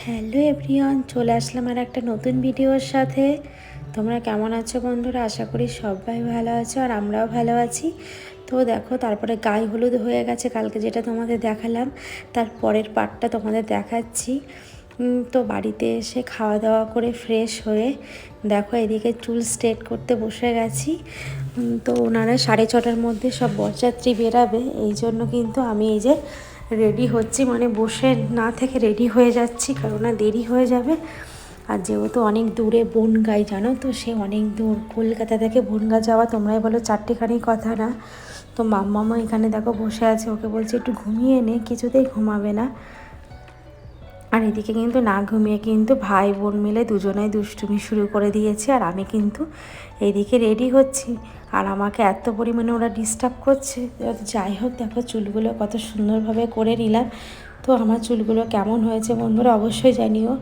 Hello everyone, চলে আসলাম আর একটা নতুন ভিডিওর সাথে। তোমরা কেমন আছো বন্ধুরা? আশা করি সবাই ভালো আছো আর আমরাও ভালো আছি। তো দেখো, তারপরে গায়ে হলুদ হয়ে গেছে কালকে, যেটা তোমাদের দেখালাম। তার পরের পার্টটা তোমাদের দেখাচ্ছি। তো বাড়িতে এসে খাওয়া দাওয়া করে ফ্রেশ হয়ে দেখো এদিকে চুল স্ট্রেট করতে বসে গেছি। তো ওনারা 6:30টার মধ্যে সব বরযাত্রী বেরাবে, এই জন্য কিন্তু আমি এই যে রেডি হচ্ছি, মানে বসে না থেকে রেডি হয়ে যাচ্ছি, কারণ না দেরি হয়ে যাবে। আর যেহেতু অনেক দূরে বনগাঁ, জানো তো, সে অনেক দূর, কলকাতা থেকে বনগাঁ যাওয়া তোমরাই বলো চারটেখানি কথা না। তো মাম্মামা এখানে দেখো বসে আছে, ওকে বলছে একটু ঘুমিয়ে নে, কিছুতেই ঘুমাবে না। আর এদিকে কিন্তু না ঘুমিয়ে কিন্তু ভাই বোন মিলে দুজনেই দুষ্টুমি শুরু করে দিয়েছে। আর আমি কিন্তু এইদিকে রেডি হচ্ছি, আর আমাকে এত পরিমাণে ওরা ডিস্টার্ব করছে। যাই হোক, দেখো চুলগুলো কত সুন্দরভাবে করে নিলাম। তো আমার চুলগুলো কেমন হয়েছে বন্ধুরা অবশ্যই জানিও।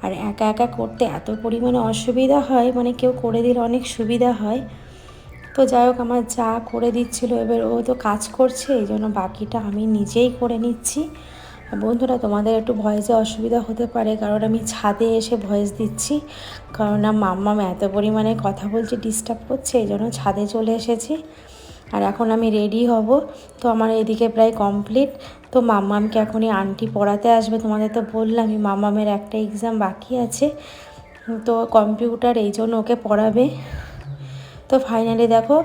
আর একা একা করতে এত পরিমাণে অসুবিধা হয়, মানে কেউ করে দিলে অনেক সুবিধা হয়। তো যাই হোক, আমার যা করে দিচ্ছিল, এবার ও তো কাজ করছে, এই জন্য বাকিটা আমি নিজেই করে নিচ্ছি। বন্ধুরা, তোমাদের একটু ভয়েসে অসুবিধা হতে পারে, কারণ আমি ছাদে এসে ভয়েস দিচ্ছি, কারণ না মাম্মাম এত পরিমাণে কথা বলছে, ডিস্টার্ব করছে, এই জন্য ছাদে চলে এসেছি। আর এখন আমি রেডি হব। তো আমার এদিকে প্রায় কমপ্লিট। তো মাম্মামকে এখনই আন্টি পড়াতে আসবে, তোমাদের তো বললামই মাম্মামের একটা এক্সাম বাকি আছে, তো কম্পিউটার, এই জন্য ওকে পড়াবে। তো ফাইনালি দেখো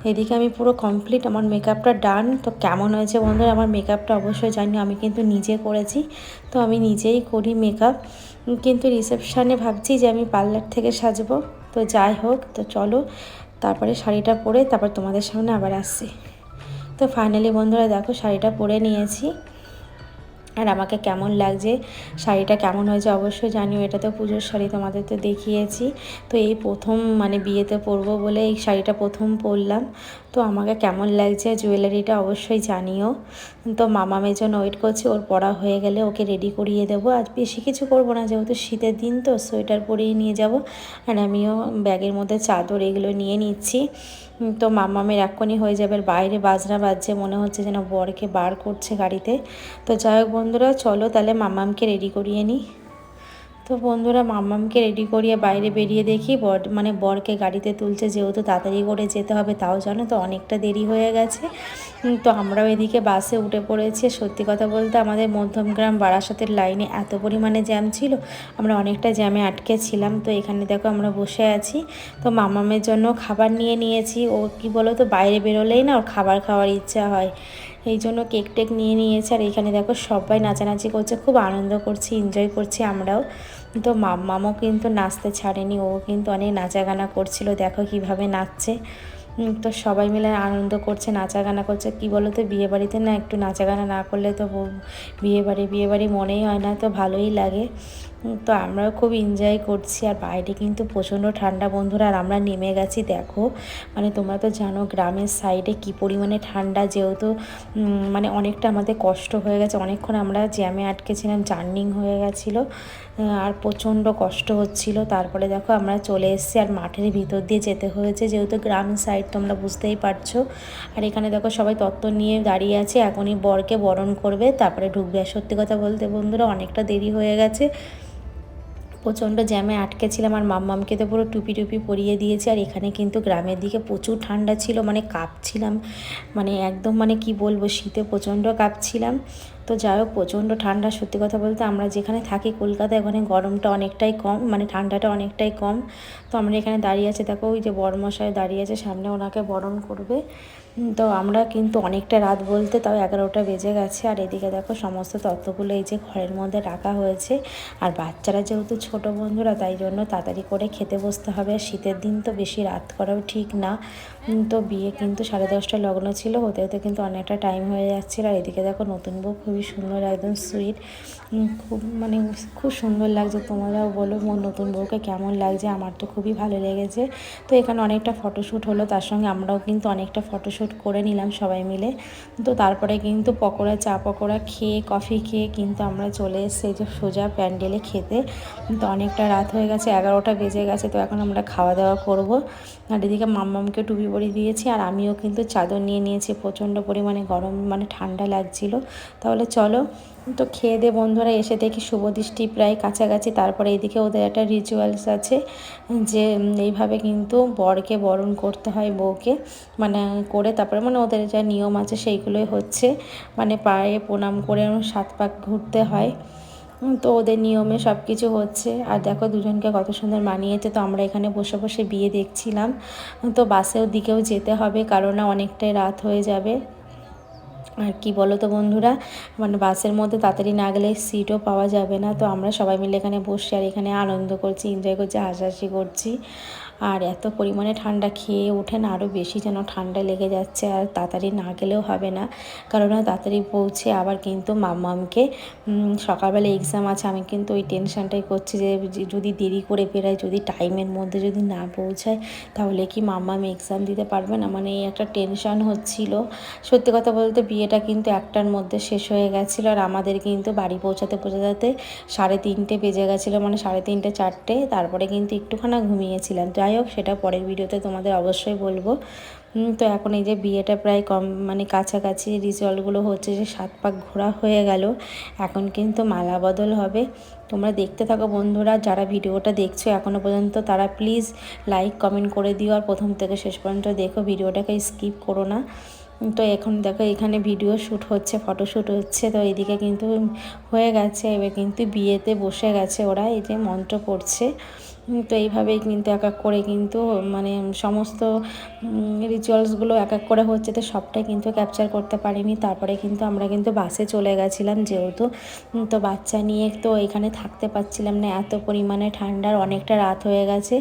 এদিকে আমি পুরো কমপ্লিট, আমার মেকআপটা ডান। তো কেমন হয়েছে বন্ধুরা আমার মেকআপটা অবশ্যই জানি, আমি কিন্তু নিজে করেছি। তো আমি নিজেই করি মেকআপ, কিন্তু রিসেপশানে ভাবছি যে আমি পার্লার থেকে সাজবো। তো যাই হোক, তো চলো তারপরে শাড়িটা পরে তারপর তোমাদের সামনে আবার আসছি। তো ফাইনালি বন্ধুরা দেখো শাড়িটা পরে নিয়েছি, আর আমাকে কেমন লাগছে, শাড়িটা কেমন হয়েছে অবশ্যই জানিও। এটা তো পুজোর শাড়ি, তোমাদের তো দেখিয়েছি। তো এই প্রথম মানে বিয়েতে পরবো বলে এই শাড়িটা প্রথম পরলাম। তো আমাকে কেমন লাগছে জুয়েলারিটা অবশ্যই জানিও। তো মামামের জন্য ওয়েট করছি, ওর পরা হয়ে গেলে ওকে রেডি করিয়ে দেবো। আজ বেশি কিছু করবো না, যেহেতু শীতের দিন, তো সোয়েটার পরেই নিয়ে যাব। আর আমিও ব্যাগের মধ্যে চাদর এগুলো নিয়ে নিচ্ছি। তো মামামের এক্ষুনি হয়ে যাবে, বাইরে বাজনা বাজছে, মনে হচ্ছে যেন বরকে বার করছে গাড়িতে। তো যাই হোক বন্ধুরা, চলো তাহলে মামামকে রেডি করিয়ে নিই। তো বন্ধুরা, মাম্মামকে রেডি করিয়ে বাইরে বেরিয়ে দেখি বরকে গাড়িতে তুলছে, যেহেতু তাড়াতাড়ি করে যেতে হবে, তাও জানো তো অনেকটা দেরি হয়ে গেছে। তো আমরাও এদিকে বাসে উঠে পড়েছি। সত্যি কথা বলতে আমাদের মধ্যমগ্রাম বারাসাতের লাইনে এত পরিমাণে জ্যাম ছিল, আমরা অনেকটা জ্যামে আটকে ছিলাম। তো এখানে দেখো আমরা বসে আছি। তো মাম্মামের জন্য খাবার নিয়ে নিয়েছি। ও কি বলো তো, বাইরে বেরোলেই না ওর খাবার খাওয়ার ইচ্ছা হয়, এই জন্য কেক টেক নিয়ে নিয়েছে। আর এখানে দেখো সবাই নাচানাচি করছে, খুব আনন্দ করছি, এনজয় করছি আমরাও। তো মাম্মামও কিন্তু নাচতে ছাড়েনি, ও কিন্তু অনেক নাচা গানা করছিল, দেখো কিভাবে নাচছে। তো সবাই মিলে আনন্দ করছে, নাচা গানা করছে। কি বলো তো, বিয়েবাড়িতে না একটু নাচা গানা না করলে তো বিয়েবাড়ি মনেই হয় না, তো ভালোই লাগে। তো আমরাও খুব এনজয় করছি। আর বাইরে কিন্তু প্রচণ্ড ঠান্ডা বন্ধুরা, আর আমরা নেমে গেছি দেখো, মানে তোমরা তো জানো গ্রামের সাইডে কি পরিমাণে ঠান্ডা, যেহেতু মানে অনেকটা আমাদের কষ্ট হয়ে গেছে, অনেকক্ষণ আমরা জ্যামে আটকেছিলাম, জার্নিং হয়ে গেছিলো, আর প্রচণ্ড কষ্ট হচ্ছিল। তারপরে দেখো আমরা চলে এসেছি, আর মাঠের ভিতর দিয়ে যেতে হয়েছে, যেহেতু গ্রাম সাইড তোমরা বুঝতেই পারছো। আর এখানে দেখো সবাই তত্ত্ব নিয়ে দাঁড়িয়ে আছে, এখনই বরকে বরণ করবে, তারপরে ঢুকবে। আর সত্যি কথা বলতে বন্ধুরা অনেকটা দেরি হয়ে গেছে, প্রচণ্ড জ্যামে আটকেছিলাম। আর মাম্মামকে তো পুরো টুপি পরিয়ে দিয়েছে। আর এখানে কিন্তু গ্রামের দিকে প্রচুর ঠান্ডা ছিল, মানে কাঁপছিলাম, মানে একদম মানে কি বলবো, শীতে প্রচণ্ড কাঁপছিলাম। তো যাই হোক, প্রচণ্ড ঠান্ডা। সত্যি কথা বলতে আমরা যেখানে থাকি কলকাতায়, ওখানে গরমটা অনেকটাই কম, মানে ঠান্ডাটা অনেকটাই কম। তো আমরা এখানে দাঁড়িয়ে আছে, দেখো ওই যে বরমশাই দাঁড়িয়ে আছে সামনে, ওনাকে বরণ করবে। তো আমরা কিন্তু অনেকটা রাত বলতে তাও 11টা বেজে গেছে। আর এদিকে দেখো সমস্ত তত্ত্বগুলো এই যে ঘরের মধ্যে রাখা হয়েছে। আর বাচ্চারা যেহেতু ছোট বন্ধুরা, তাই জন্য তাড়াতাড়ি করে খেতে বসতে হবে। আর শীতের দিন তো বেশি রাত করাও ঠিক না। তো বিয়ে কিন্তু 10:30টায় লগ্ন ছিল, হতে হতে কিন্তু অনেকটা টাইম হয়ে যাচ্ছিল। আর এদিকে দেখো নতুন বউ খুবই সুন্দর, একদম সুইট, খুব সুন্দর লাগছে। তোমরাও বলো মোর নতুন বউকে কেমন লাগছে, আমার তো খুবই ভালো লেগেছে। তো এখানে অনেকটা ফটোশ্যুট হলো, তার সঙ্গে আমরাও কিন্তু অনেকটা ফটোশ্যুট করে নিলাম সবাই মিলে। তো তারপরে কিন্তু চা পকোড়া খেয়ে, কফি খেয়ে কিন্তু আমরা চলে এসেছি যে সোজা প্যান্ডেলে খেতে। তো অনেকটা রাত হয়ে গেছে, 11টা বেজে গেছে। তো এখন আমরা খাওয়া দাওয়া করবো। আর এদিকে মাম্মামকে টুপি পরিয়ে দিয়েছি। আর আমিও কিন্তু চাদর নিয়ে নিয়েছি, প্রচণ্ড পরিমাণে গরম মানে ঠান্ডা লাগছিল। তাহলে চলো তো খেয়ে দে বন্ধুরা। এসে দেখি শুভদৃষ্টি প্রায় কাছাকাছি। তারপরে এইদিকে ওদের একটা রিচুয়ালস আছে যে এইভাবে কিন্তু বরকে বরণ করতে হয় বউকে, মানে করে তারপরে মানে ওদের যা নিয়ম আছে সেইগুলোই হচ্ছে, মানে পায়ে প্রণাম করে 7 পাক ঘুরতে হয়। তো ওদের নিয়মে সব কিছু হচ্ছে। আর দেখো দুজনকে কত সুন্দর মানিয়েছে। তো আমরা এখানে বসে বসে বিয়ে দেখছিলাম। তো বাসের দিকেও যেতে হবে, কারণ অনেকটাই রাত হয়ে যাবে। আর কি বলো তো বন্ধুরা, মানে বাসের মধ্যে তাড়াতাড়ি না গেলে সিটও পাওয়া যাবে না। তো আমরা সবাই মিলে এখানে বসে আর এখানে আনন্দ করছি, এনজয় করছি, হাসাহাসি করছি। আর এত পরিমাণে ঠান্ডা, খেয়ে ওঠে না আরও বেশি যেন ঠান্ডা লেগে যাচ্ছে। আর তাড়াতাড়ি না গেলেও হবে না, কারণ তাড়াতাড়ি পৌঁছে আবার কিন্তু মাম্মামকে সকালবেলা এক্সাম আছে। আমি কিন্তু ওই টেনশানটাই করছি যে যদি দেরি করে বেরোয়, যদি টাইমের মধ্যে যদি না পৌঁছায়, তাহলে কি মাম্মাম এক্সাম দিতে পারবে না, মানে এই একটা টেনশান হচ্ছিল। সত্যি কথা বলতে বিয়েটা কিন্তু 1টার মধ্যে শেষ হয়ে গেছিলো। আর আমাদের কিন্তু বাড়ি পৌঁছাতে 3:30 বেজে গেছিলো, মানে 3:30 4টে। তারপরে কিন্তু একটুখানা ঘুমিয়েছিলাম। যাই হোক, সেটা পরের ভিডিওতে তোমাদের অবশ্যই বলবো। তো এখন এই যে বিয়েটা প্রায় মানে কাছাকাছি, রিচুয়ালগুলো হচ্ছে, যে 7 পাক ঘোরা হয়ে গেল। এখন কিন্তু মালা বদল হবে। তোমরা দেখতে থাকো বন্ধুরা, যারা ভিডিওটা দেখছো এখনও পর্যন্ত তারা প্লিজ লাইক কমেন্ট করে দিও, আর প্রথম থেকে শেষ পর্যন্ত দেখো, ভিডিওটাকে স্কিপ করো না। তো এখন দেখো এখানে ভিডিও শ্যুট হচ্ছে, ফটোশ্যুট হচ্ছে। তো এদিকে কিন্তু হয়ে গেছে, এবার কিন্তু বিয়েতে বসে গেছে ওরা, এই যে মন্ত্র পড়ছে। তো এইভাবেই কিন্তু এক এক করে কিন্তু মানে সমস্ত রিচুয়ালসগুলো এক এক করে হচ্ছে। তো সবটাই কিন্তু ক্যাপচার করতে পারিনি। তারপরে কিন্তু আমরা কিন্তু বাসে চলে গেছিলাম, যেহেতু তো বাচ্চা নিয়ে তো এখানে থাকতে পারছিলাম না, এত পরিমাণে ঠান্ডার, অনেকটা রাত হয়ে গেছে।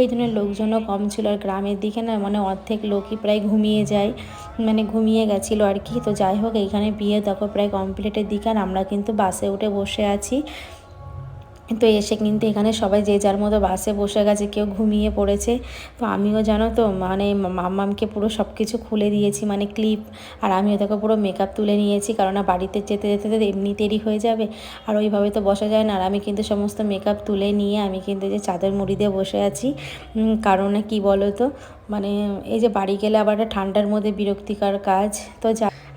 এই জন্য লোকজনও কম ছিল। আর গ্রামের দিকে না মানে অর্ধেক লোকই প্রায় ঘুমিয়ে যায়, মানে ঘুমিয়ে গেছিলো আর কি। তো যাই হোক, এইখানে বিয়ে দেখো প্রায় কমপ্লিটের দিকে, আর আমরা কিন্তু বাসে উঠে বসে আছি। তো এসে কিন্তু এখানে সবাই যে যার মতো বাসে বসে গেছে, কেউ ঘুমিয়ে পড়েছে। তো আমিও জানো তো মানে মাম্মামকে পুরো সব কিছু খুলে দিয়েছি, মানে ক্লিপ। আর আমিও দেখো পুরো মেকআপ তুলে নিয়েছি, কারণ বাড়িতে যেতে যেতে তো এমনি দেরি হয়ে যাবে, আর ওইভাবে তো বসা যায় না। আর আমি কিন্তু সমস্ত মেকআপ তুলে নিয়ে আমি কিন্তু যে চাদর মুড়ি দিয়ে বসে আছি, কারণ কি বলো তো, মানে এই যে বাড়ি গেলে আবার একটা ঠান্ডার মধ্যে বিরক্তিকর কাজ। তো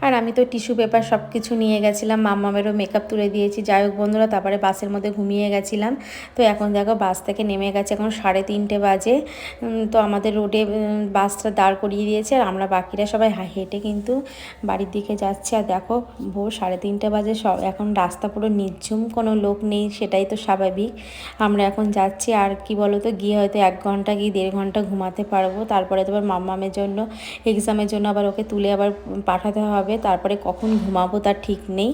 আর আমি তো টিস্যু পেপার সব কিছু নিয়ে গেছিলাম, মাম্মামেরও মেকআপ তুলে দিয়েছি। যাই হোক বন্ধুরা, তারপরে বাসের মধ্যে ঘুমিয়ে গেছিলাম। তো এখন দেখো বাস থেকে নেমে গেছে, এখন 3:30 বাজে। তো আমাদের রোডে বাসটা দাঁড় করিয়ে দিয়েছে, আর আমরা বাকিরা সবাই হেঁটে কিন্তু বাড়ির দিকে যাচ্ছি। আর দেখো ভোর 3:30 বাজে, সব এখন রাস্তা পুরো নির্ঝুম, কোনো লোক নেই, সেটাই তো স্বাভাবিক। আমরা এখন যাচ্ছি। আর কি বলো তো, গিয়ে হয়তো 1 ঘন্টা কি 1.5 ঘন্টা ঘুমাতে পারবো। তারপরে তো আবার মাম্মামের জন্য এক্সামের জন্য আবার ওকে তুলে আবার পাঠাতে হবে। তারপরে কখন ঘুমাবো তার ঠিক নেই।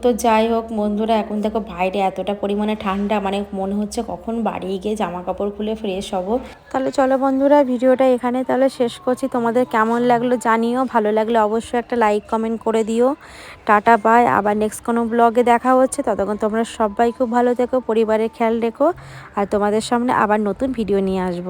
তো যাই হোক বন্ধুরা, এখন দেখো বাইরে এতটা পরিমাণে ঠান্ডা, মানে মনে হচ্ছে কখন বাড়ি গিয়ে জামা কাপড় খুলে ফ্রেশ হব। তাহলে চলো বন্ধুরা, ভিডিওটা এখানে তাহলে শেষ করছি। তোমাদের কেমন লাগলো জানিও, ভালো লাগলে অবশ্যই একটা লাইক কমেন্ট করে দিও। টাটা বাই, আবার নেক্সট কোনো ব্লগে দেখা হচ্ছে। ততক্ষণ তোমরা সবাই খুব ভালো থেকো, পরিবারের খেয়াল রেখো। আর তোমাদের সামনে আবার নতুন ভিডিও নিয়ে আসবো।